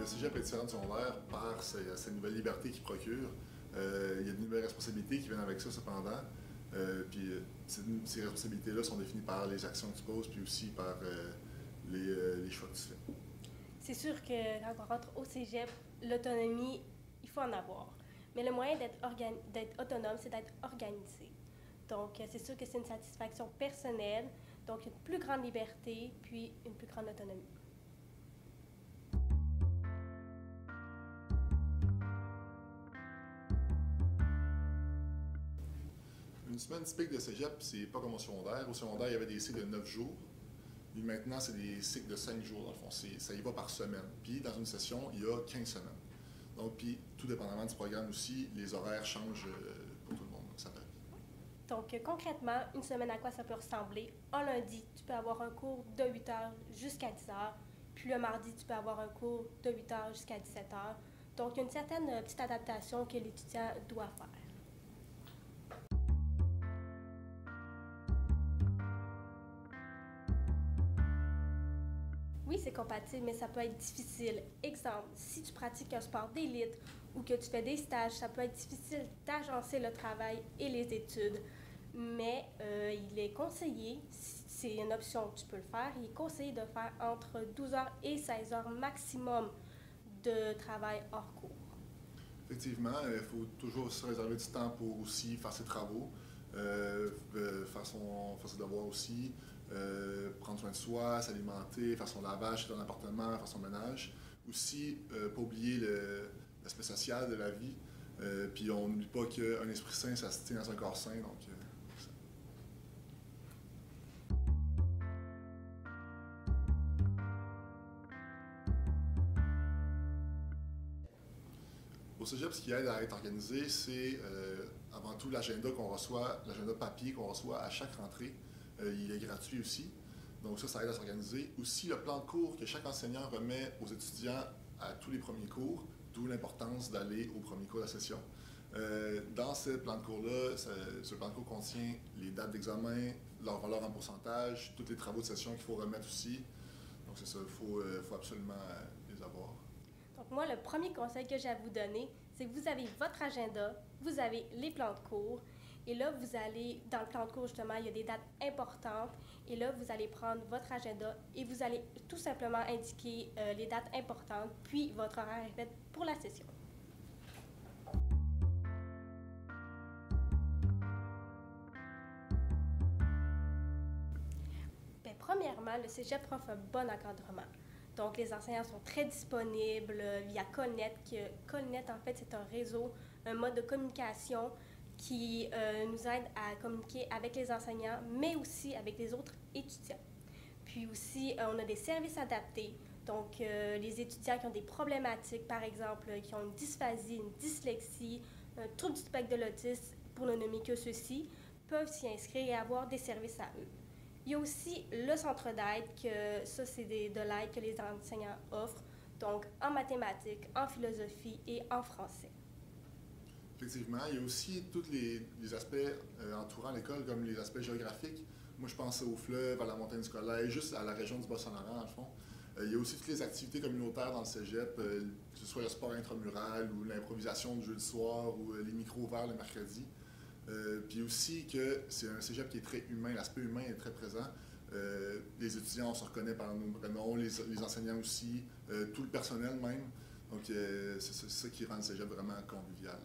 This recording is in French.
Le cégep est différent du secondaire par sa nouvelle liberté qu'il procure. Il y a de nouvelles responsabilités qui viennent avec ça, cependant. Ces responsabilités-là sont définies par les actions que tu poses, puis aussi par les choix que tu fais. C'est sûr que quand on rentre au cégep, l'autonomie, il faut en avoir. Mais le moyen d'être autonome, c'est d'être organisé. Donc, c'est sûr que c'est une satisfaction personnelle, donc une plus grande liberté, puis une plus grande autonomie. Une semaine typique de cégep, c'est pas comme au secondaire. Au secondaire, il y avait des cycles de 9 jours. Puis maintenant, c'est des cycles de 5 jours, dans le fond. Ça y va par semaine. Puis, dans une session, il y a 15 semaines. Donc, puis, tout dépendamment du programme aussi, les horaires changent pour tout le monde. Donc, ça varie. Donc, concrètement, une semaine à quoi ça peut ressembler? Un lundi, tu peux avoir un cours de 8 h jusqu'à 10 h. Puis le mardi, tu peux avoir un cours de 8 h jusqu'à 17 h. Donc, il y a une certaine petite adaptation que l'étudiant doit faire. Oui, c'est compatible, mais ça peut être difficile. Exemple, si tu pratiques un sport d'élite ou que tu fais des stages, ça peut être difficile d'agencer le travail et les études. Mais il est conseillé, si c'est une option, tu peux le faire, il est conseillé de faire entre 12 heures et 16 heures maximum de travail hors cours. Effectivement, il faut toujours se réserver du temps pour aussi faire ses travaux, faire ses devoirs aussi, prendre soin de soi, s'alimenter, faire son lavage dans l'appartement, faire son ménage. Aussi, pas oublier l'aspect social de la vie. Puis on n'oublie pas qu'un esprit sain, ça se tient dans un corps sain. Donc, Au cégep, ce qui aide à être organisé, c'est avant tout l'agenda qu'on reçoit, l'agenda papier qu'on reçoit à chaque rentrée. Il est gratuit aussi. Donc ça aide à s'organiser. Aussi, le plan de cours que chaque enseignant remet aux étudiants à tous les premiers cours, d'où l'importance d'aller au premier cours de la session. Dans ce plan de cours-là, ce plan de cours contient les dates d'examen, leur valeur en pourcentage, tous les travaux de session qu'il faut remettre aussi. Donc c'est ça, il faut absolument les avoir. Donc moi, le premier conseil que j'ai à vous donner, c'est que vous avez votre agenda, vous avez les plans de cours, et là, vous allez, dans le plan de cours, justement, il y a des dates importantes, et là, vous allez prendre votre agenda et vous allez tout simplement indiquer les dates importantes, puis votre horaire est fait pour la session. Bien, premièrement, le cégep offre un bon encadrement. Donc, les enseignants sont très disponibles via Colnet. Colnet, en fait, c'est un réseau, un mode de communication qui nous aide à communiquer avec les enseignants, mais aussi avec les autres étudiants. Puis aussi, on a des services adaptés. Donc, les étudiants qui ont des problématiques, par exemple, qui ont une dysphasie, une dyslexie, un trouble du spectre de l'autisme, pour ne nommer que ceux-ci, peuvent s'y inscrire et avoir des services à eux. Il y a aussi le centre d'aide, que ça, c'est de l'aide que les enseignants offrent, donc en mathématiques, en philosophie et en français. Effectivement, il y a aussi tous les aspects entourant l'école, comme les aspects géographiques. Moi, je pense au fleuve, à la montagne du collège, juste à la région du Bas-Saint-Laurent, dans le fond. Il y a aussi toutes les activités communautaires dans le cégep, que ce soit le sport intramural ou l'improvisation du jeudi soir ou les micros ouverts le mercredi. Puis aussi que c'est un cégep qui est très humain, l'aspect humain est très présent. Les étudiants, on se reconnaît par nos prénoms, les enseignants aussi, tout le personnel même. Donc c'est ça qui rend le cégep vraiment convivial.